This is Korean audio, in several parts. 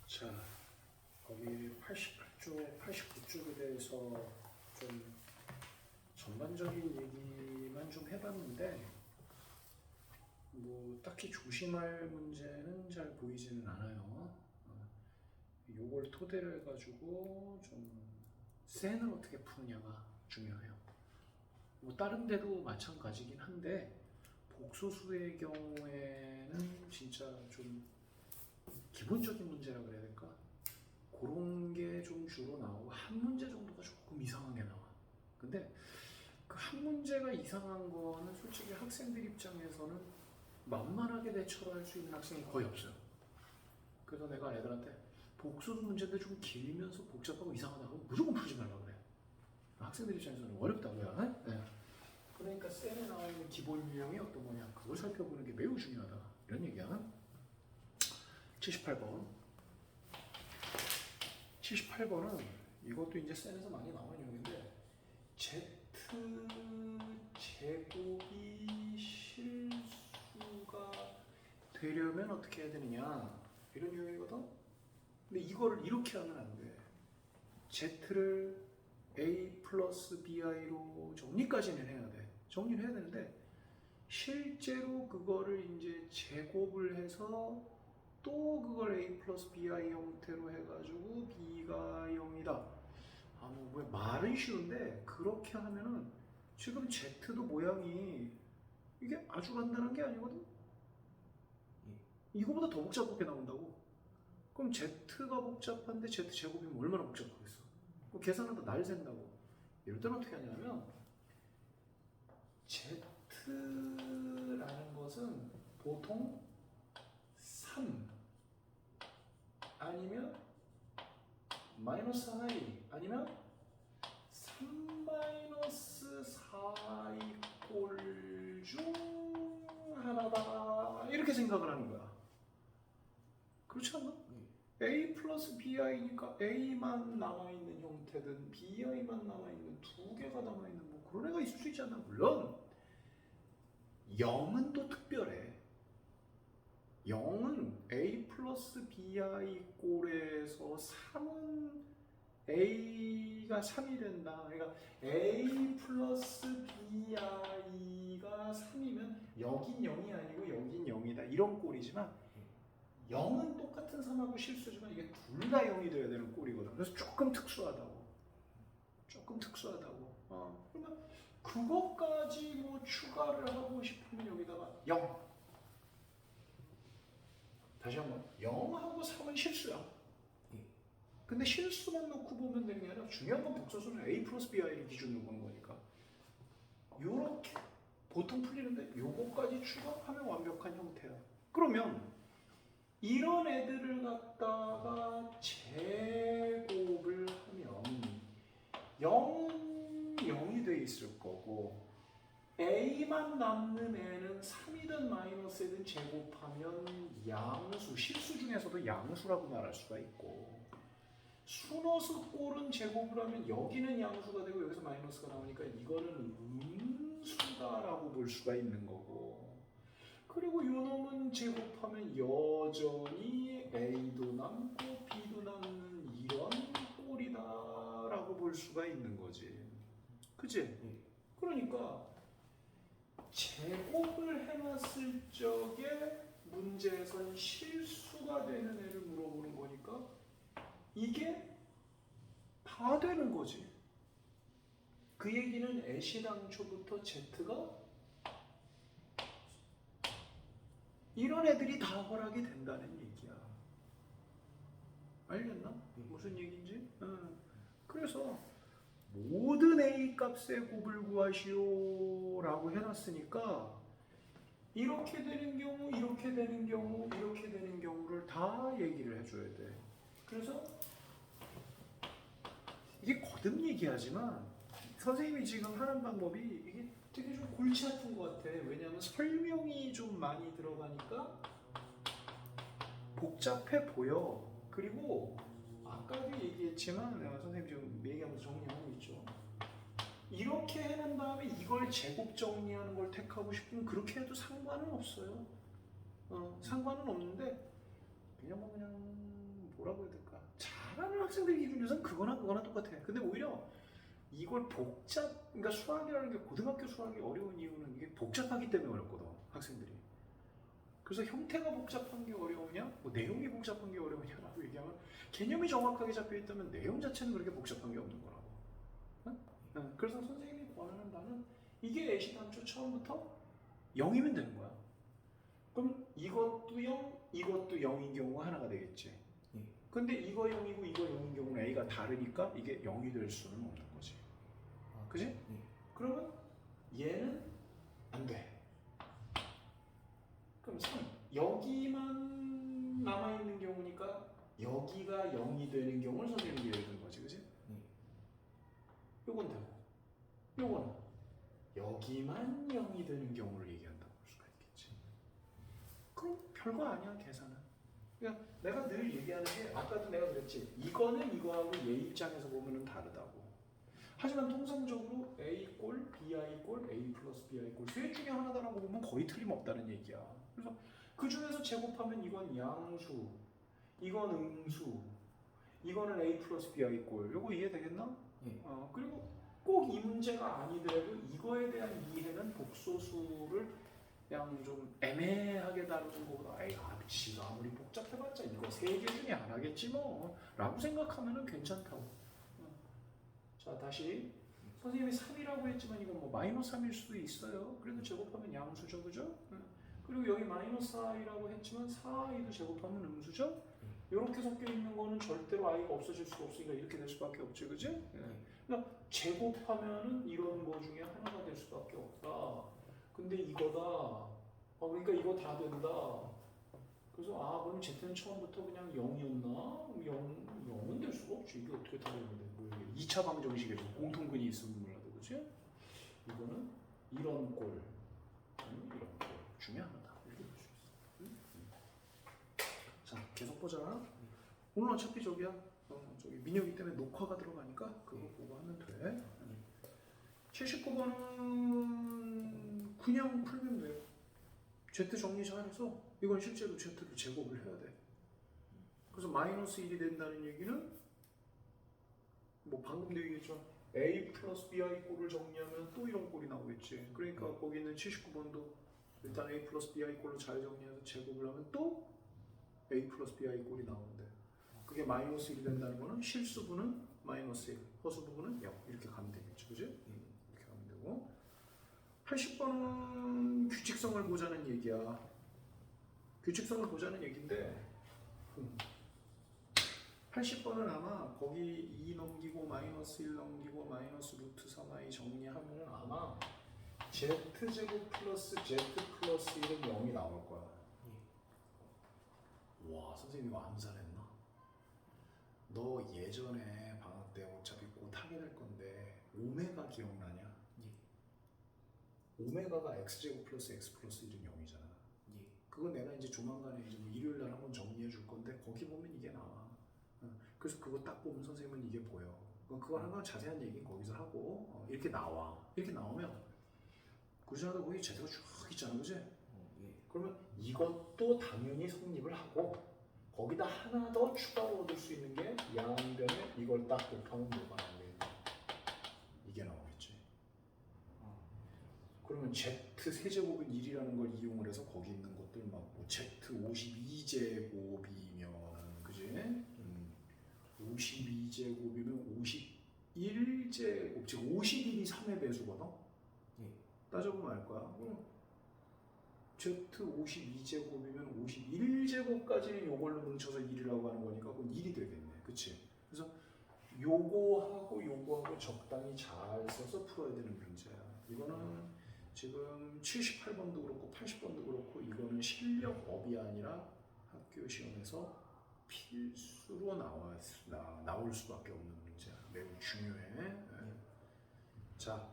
자, 거기 88쪽, 89쪽에 대해서 좀 전반적인 얘기만 좀 해봤는데, 뭐 딱히 조심할 문제는 잘 보이지는 않아요. 요걸 토대로 해가지고 좀 센을 어떻게 푸느냐가 중요해요. 뭐 다른 데도 마찬가지긴 한데, 복소수의 경우에는 진짜 좀 기본적인 문제라 그래야 될까? 그런 게 좀 주로 나오고 한 문제 정도가 조금 이상하게 나와. 근데 그 한 문제가 이상한 거는 솔직히 학생들 입장에서는 만만하게 대처를 할 수 있는 학생이 거의 없어요. 그래서 내가 애들한테 복수도 문제인데 좀 길면서 복잡하고 이상하다고 무조건 풀지 말라고 그래. 학생들 입장에서는 어렵다고요. 네? 그러니까 쌤에 나와 있는 기본 유형이 어떤 거냐, 그걸 살펴보는 게 매우 중요하다, 이런 얘기야. 78번. 78번은 이것도 이제 쌤에서 많이 나오는 유형인데, Z 제곱이 실수가 되려면 어떻게 해야 되느냐, 이런 유형이거든. 근데 이거를 이렇게 하면 안 돼. Z를 A 플러스 BI로 정리까지는 해야 돼. 정리를 해야 되는데, 실제로 그거를 이제 제곱을 해서 또 그걸 A 플러스 BI 형태로 해가지고 B가 0이다. 뭐 말은 쉬운데, 그렇게 하면은 지금 Z도 모양이 이게 아주 간단한 게 아니거든? 이거보다 더 복잡하게 나온다고? 그럼 Z가 복잡한데 Z 제곱이면 얼마나 복잡하겠어? 계산하다 날 샌다고. 이럴 때는 어떻게 하냐면, Z라는 것은 보통 3 아니면 마이너스 i 아니면 3 마이너스 4의 꼴 중 하나다, 이렇게 생각을 하는 거야. 그렇지 않나? A 플러스 BI니까 A만 남아있는 형태든 BI만 남아있는 두 개가 남아있는 뭐 그런 애가 있을 수 있지 않나? 물론 0은 또 특별해. 0은 A 플러스 BI 꼴에서 3은 A가 3이 된다. 그러니까 A 플러스 BI가 3이면 여긴 0이 아니고 여긴 0이다, 이런 꼴이지만, 0은 똑같은 3하고 실수지만 이게 둘 다 0이 돼야 되는 꼴이거든. 그래서 조금 특수하다고. 조금 특수하다고. 그러면 그것까지 뭐 추가를 하고 싶으면 여기다가 0. 다시 한번, 0하고 3은 실수야. 근데 실수만 놓고 보면 되는 게 아니라 중요한 건 복소수는 A 플러스 BI를 기준으로 보는 거니까 요렇게 보통 풀리는데 요거까지 추가하면 완벽한 형태야. 그러면 이런 애들을 갖다가 제곱을 하면 0은 0이 돼 있을 거고, A만 남는 애는 3이든 마이너스이든 제곱하면 양수, 실수 중에서도 양수라고 말할 수가 있고, 순어수 꼴은 제곱을 하면 여기는 양수가 되고 여기서 마이너스가 나오니까 이거는 음수다라고 볼 수가 있는 거고, 그리고 요놈은 제곱하면 여전히 A도 남고 B도 남는 이런 꼴이다라고 볼 수가 있는 거지. 그치? 그러니까 제곱을 해놨을 적에 문제에선 실수가 되는 애를 물어보는 거니까 이게 다 되는 거지. 그 얘기는 애시당초부터 Z가 이런 애들이 다 허락이 된다는 얘기야. 알겠나? 무슨 얘기인지? 그래서 모든 A 값의 곱을 구하시오 라고 해놨으니까, 이렇게 되는 경우, 이렇게 되는 경우, 이렇게 되는 경우를 다 얘기를 해줘야 돼. 그래서 이게 거듭 얘기하지만 선생님이 지금 하는 방법이 이게 되게 좀 골치 아픈 것 같아. 왜냐하면 설명이 좀 많이 들어가니까 복잡해 보여. 그리고 아까도 얘기했지만, 선생님 지금 얘기하면서 정리하고 있죠. 이렇게 해낸 다음에 이걸 제곱 정리하는 걸 택하고 싶으면 그렇게 해도 상관은 없어요. 상관은 없는데, 그냥 뭐라고 해야 될까? 잘하는 학생들 기준에서는 그거나 똑같아. 근데 오히려 이걸 그러니까 수학이라는 게 고등학교 수학이 어려운 이유는 이게 복잡하기 때문에 어렵거든, 학생들이. 그래서 형태가 복잡한 게 어려우냐, 뭐 내용이 복잡한 게 어려우냐라고 얘기하면 개념이 정확하게 잡혀 있다면 내용 자체는 그렇게 복잡한 게 없는 거라고. 응? 그래서 선생님이 권하는 바는 이게 애시당초 처음부터 0이면 되는 거야. 그럼 이것도 0, 이것도 0인 경우가 하나가 되겠지. 근데 이거 0이고 이거 0인 경우는 A가 다르니까 이게 0이 될 수는 없는 거지. 그지? 그러면 얘는 안 돼. 그럼 3. 여기만 남아있는 경우니까 여기가 0이 되는 경우를 선생님이 예를 든 거지. 그지? 요건 되고 요거는 여기만 0이 되는 경우를 얘기한다고 볼 수가 있겠지. 그럼 별거 아니야, 계산은. 그러니까 내가 늘 얘기하는 게 아까도 내가 그랬지. 이거는 이거하고 얘 입장에서 보면은 다르다고. 하지만 통상적으로 A 꼴, BI 꼴, A 플러스 BI 꼴 셋 중에 하나다라고 보면 거의 틀림없다는 얘기야. 그래서 그 중에서 제곱하면 이건 양수, 이건 음수, 이거는 A 플러스 BI 꼴. 요거 이해되겠나? 그리고 꼭 이 문제가 아니더라도 이거에 대한 이해는 복소수를 그냥 좀 애매하게 다루는 것보다 지가 아무리 복잡해봤자 이거 3개 중에 하나겠지 뭐 라고 생각하면은 괜찮다고. 자, 다시 선생님이 3이라고 했지만 이건 뭐 마이너스 3일 수도 있어요. 그래도 제곱하면 양수죠, 그죠? 그리고 여기 마이너스 4i라고 했지만 4i도 제곱하면 음수죠? 이렇게 섞여 있는 거는 절대로 i가 없어질 수가 없으니까 이렇게 될 수밖에 없죠, 그지? 그러니까 제곱하면은 이런 거 중에 하나가 될 수밖에 없다. 근데 이거다. 그러니까 이거 다 된다. 그래서 그럼 Z는 처음부터 그냥 0이었나? 0은 될 수가 없지. 이게 어떻게 다 되는데? 뭐 2차 방정식에서 공통근이 있으면 몰라도, 그치? 이거는 이런 꼴, 아니면 이런 꼴 중에 하나다. 이렇게 볼 수 있어. 자, 계속 보자. 오늘 어차피 저기 민혁이 때문에 녹화가 들어가니까 그거 보고 하면 돼. 79번은 그냥 풀면 돼요. Z 정리 잘해서 이건 실제로 Z를 제곱을 해야 돼. 그래서 마이너스 1이 된다는 얘기는 뭐 방금도 얘기했죠. A 플러스 BI 꼴을 정리하면 또 이런 꼴이 나오겠지. 그러니까 거기 있는 79번도 일단 A 플러스 BI 꼴로 잘 정리해서 제곱을 하면 또 A 플러스 BI 꼴이 나오는데 그게 마이너스 1이 된다는 거는 실수분은 마이너스 1, 허수부분은 0 이렇게 가면 되겠죠. 그지? 이렇게 가면 되고 80번은 규칙성을 보자는 얘기야. 규칙성을 보자는 얘기인데 80번은 아마 거기 2 넘기고 마이너스 1 넘기고 마이너스 루트 3i 정리하면 아마 z제곱 플러스 z 플러스 1은 0이 나올 거야. 와, 선생님 이거 암살했나? 너 예전에 방학 때 어차피 곧 하게 될 건데 오메가 기억나냐? 오메가가 x제곱 플러스 x 플러스 1은 0이잖아. 그건 내가 이제 조만간에 이제 뭐 일요일 날 한번 정리해 줄 건데 거기 보면 이게 나와. 그래서 그거 딱 보면 선생님은 이게 보여. 그거 한번 자세한 얘기 거기서 하고 이렇게 나와. 이렇게 나오면 그러자마자 거기 제대로 쭉 있잖아, 그지? 그러면 이것도 당연히 성립을 하고 거기다 하나 더 추가로 얻을 수 있는 게 양변에 이걸 딱 곱하면 뭐가 나오겠냐? 이게 나오겠지. 그러면 Z 세제곱은 1이라는 걸 이용을 해서 거기 있는 것들 막뭐 Z 52제곱이면 그지? 52제곱이면 51제곱 즉 51이 3의 배수거든? 따져보면 알 거야. Z 52제곱이면 51제곱까지 요걸로 뭉쳐서 1이라고 하는 거니까 그건 1이 되겠네. 그치? 그래서 요거하고 적당히 잘 써서 풀어야 되는 문제야. 이거는 지금 78번도 그렇고 80번도 그렇고 이거는 실력업이 아니라 학교 시험에서 필수로 나올 수밖에 없는 문제야. 매우 중요해. 자,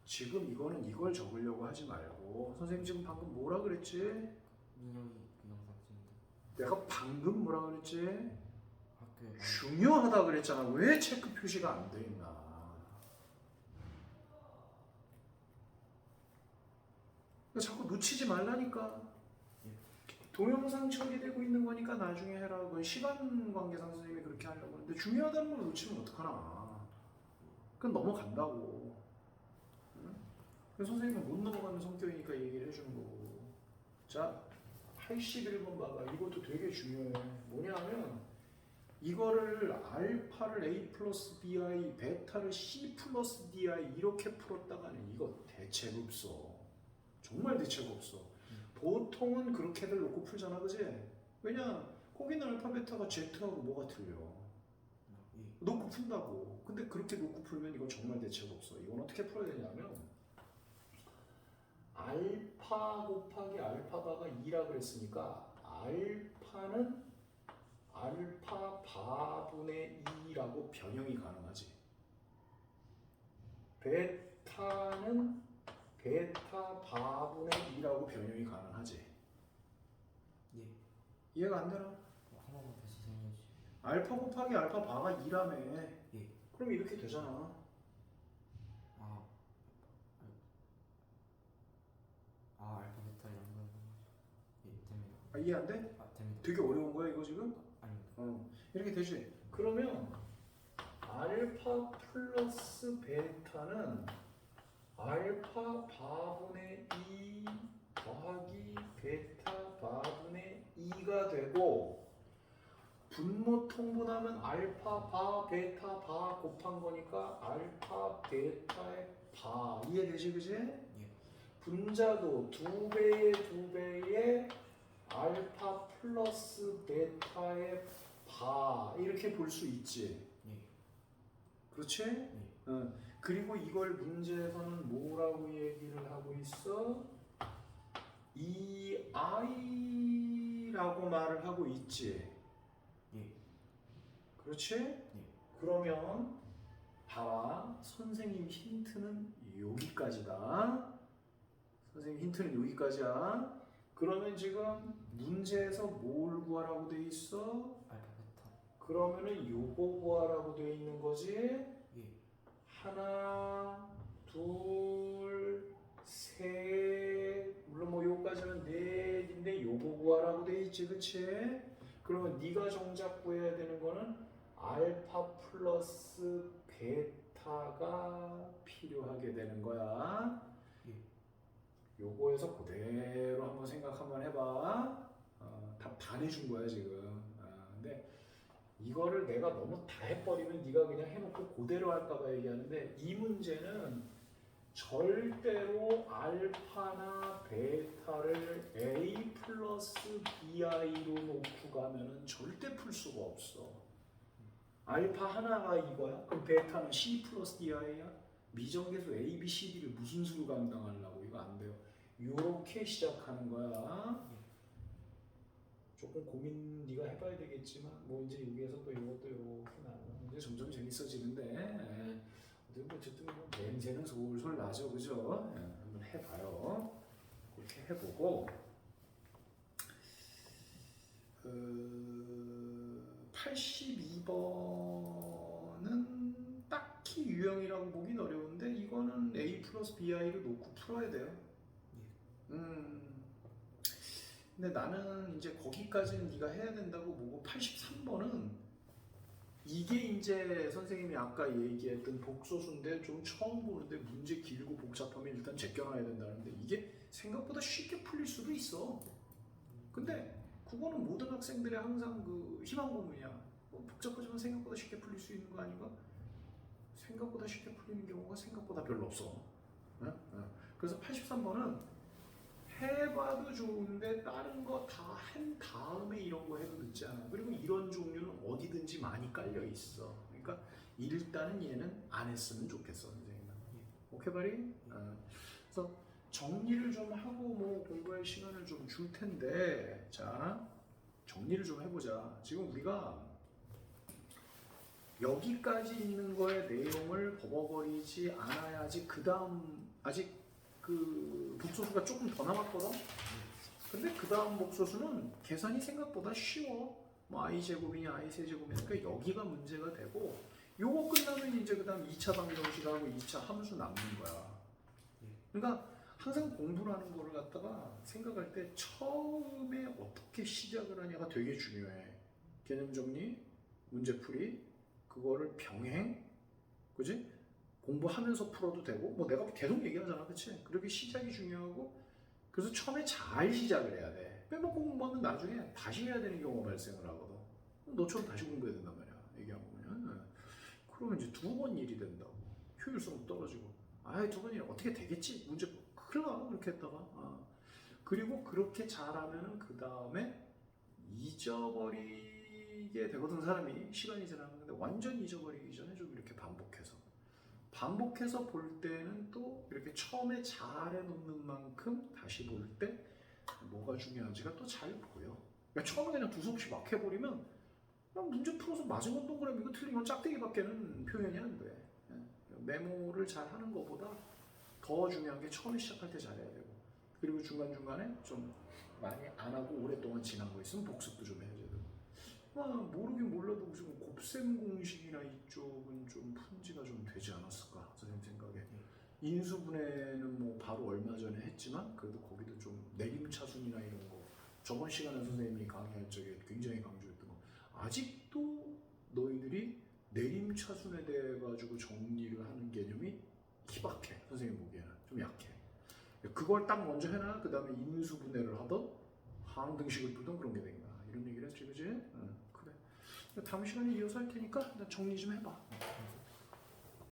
지금 이거는 이걸 적으려고 하지 말고 선생님 지금 방금 뭐라 그랬지? 민혁이 그 영상 찍는다. 내가 방금 뭐라 그랬지? 학교에 중요하다 그랬잖아. 왜 체크 표시가 안 돼 있나? 자꾸 놓치지 말라니까. 동영상 처리되고 있는 거니까 나중에 해라. 그건 시간 관계상 선생님이 그렇게 하려고 하는데 중요하다는 걸 놓치면 어떡하나. 그건 넘어간다고. 응? 그래서 선생님은 못 넘어가는 성격이니까 얘기를 해주는 거고. 자, 81번 봐봐. 이것도 되게 중요해. 뭐냐면 이거를 알파를 A 플러스 BI, 베타를 C 플러스 DI 이렇게 풀었다가는 이거 대책 없어. 정말 대책 없어. 보통은 그렇게들 놓고 풀잖아, 그지? 왜냐? 거기는 알파, 베타가 Z하고 뭐가 틀려? 놓고 푼다고. 근데 그렇게 놓고 풀면 이건 정말 대책 없어. 이건 어떻게 풀어야 되냐면 알파 곱하기 알파바가 2라 그랬으니까 알파는 알파 바분의 2라고 변형이 가능하지. 베타는 베타 바분의 2라고 변형이 가능하지. 예. 이해가 안 되나? 한 번만 다시 설명해 주시면. 알파 곱하기 알파 바가 2라며. 예. 그럼 이렇게 되잖아. 알파 베타 이런 거. 예, 됩니다. 이해 안 돼? 됩니다. 되게 어려운 거야 이거 지금? 아닙니다. 이렇게 되지. 그러면 알파 플러스 베타는 알파 바분의 2 더하기 베타 바분의 2가 되고 분모 통분하면 알파 바 베타 바 곱한 거니까 알파 베타의 바. 이해되지 그지? 분자도 2배의 2배의 알파 플러스 베타의 바 이렇게 볼 수 있지. 예. 그렇지? 그리고 이걸 문제에서는 뭐라고 얘기를 하고 있어? 이 i라고 말을 하고 있지. 예. 그렇지? 그러면 봐봐. 선생님 힌트는 여기까지다. 선생님 힌트는 여기까지야. 그러면 지금 문제에서 뭘 구하라고 돼 있어? 알파 베타. 그러면은 요거 구하라고 돼 있는 거지. 예. 하나, 둘, 셋. 물론 뭐 요까지는 넷인데 요거 구하라고 돼 있지, 그치? 그러면 네가 정작 구해야 되는 거는 알파 플러스 베타가 필요하게 되는 거야. 요거에서 그대로 한번 생각 한번 해봐. 답 다 내준 거야 지금. 근데 이거를 내가 너무 다 해버리면 네가 그냥 해놓고 그대로 할까봐 얘기하는데 이 문제는 절대로 알파나 베타를 A 플러스 BI로 놓고 가면은 절대 풀 수가 없어. 알파 하나가 이거야? 그럼 베타는 C 플러스 DI야? 미정계수 A, B, C, D를 무슨 수로 감당하려고? 이거 안 돼요. 요렇게 시작하는 거야. 조금 고민 네가 해봐야 되겠지만 뭐 이제 여기에서 또 이것도 이렇게 나오면 이제 점점 재밌어지는데 어쨌든 뭐 냄새는 솔솔 나죠, 그죠? 한번 해봐요. 그렇게 해보고 82번은 딱히 유형이라고 보긴 어려운데 이거는 A 플러스 BI를 놓고 풀어야 돼요. 근데 나는 이제 거기까지는 네가 해야 된다고 보고 83번은 이게 이제 선생님이 아까 얘기했던 복소수인데 좀 처음 보는데 문제 길고 복잡하면 일단 제껴놔야 된다는데 이게 생각보다 쉽게 풀릴 수도 있어. 근데 그거는 모든 학생들의 항상 그 희망 고문이야. 복잡하지만 생각보다 쉽게 풀릴 수 있는 거 아닌가? 생각보다 쉽게 풀리는 경우가 생각보다 별로 없어. 그래서 83번은 해봐도 좋은데 다른 거 다 한 다음에 이런 거 해도 늦지 않아. 그리고 이런 종류는 어디든지 많이 깔려 있어. 그러니까 일단은 얘는 안 했으면 좋겠어, 선생님은. 오케이, 바리? 그래서 정리를 좀 하고 뭐 공부할 시간을 좀 줄 텐데, 자, 정리를 좀 해보자. 지금 우리가 여기까지 있는 거의 내용을 버벅거리지 않아야지 그 다음 아직 그 복소수가 조금 더 남았거든. 근데 그 다음 복소수는 계산이 생각보다 쉬워. 뭐 i제곱이냐 i세제곱이냐. 그러니까 여기가 문제가 되고 요거 끝나면 이제 그 다음 2차 방정식하고 2차 함수 남는 거야. 그러니까 항상 공부라는 거를 갖다가 생각할 때 처음에 어떻게 시작을 하냐가 되게 중요해. 개념 정리, 문제풀이, 그거를 병행, 그지? 공부하면서 풀어도 되고, 뭐 내가 계속 얘기하잖아, 그치? 그렇게 시작이 중요하고, 그래서 처음에 잘 시작을 해야 돼. 빼먹고 공부하면 나중에 다시 해야 되는 경우가 발생을 하거든. 너처럼 다시 공부해야 된단 말이야, 얘기하고 보면. 그러면 이제 두 번 일이 된다고. 효율성 떨어지고. 아이, 두 번이 어떻게 되겠지? 문제 큰일 나, 그렇게 했다가. 그리고 그렇게 잘하면은 그 다음에 잊어버리게 되거든, 사람이. 시간이 지나면. 근데 완전 잊어버리기 전에 좀 이렇게 반복해서 볼 때는 또 이렇게 처음에 잘해 놓는 만큼 다시 볼 때 뭐가 중요한지가 또 잘 보여. 그러니까 처음에 그냥 두서없이 막 해버리면 그냥 문제 풀어서 맞은 건 동그라미, 이거 틀린 건 짝대기밖에는 표현이 안 돼. 메모를 잘 하는 것보다 더 중요한 게 처음에 시작할 때 잘해야 되고, 그리고 중간중간에 좀 많이 안 하고 오랫동안 지난 거 있으면 복습도 좀 해야 되고. 모르긴 몰라도 무슨 곱셈 공식이나 이쪽은 좀 푼지가 좀 되지 않았을까, 선생님 생각에. 인수분해는 뭐 바로 얼마 전에 했지만 그래도 거기도 좀 내림차순이나 이런 거 저번 시간에 선생님이 강의할 적에 굉장히 강조했던 거, 아직도 너희들이 내림차순에 대해 가지고 정리를 하는 개념이 희박해. 선생님 보기에는 좀 약해. 그걸 딱 먼저 해놔. 그 다음에 인수분해를 하던 항등식을 풀던 그런 게 된다, 이런 얘기를 했지, 그지? 그래. 다음 시간에 이어서 할 테니까 일단 정리 좀 해봐.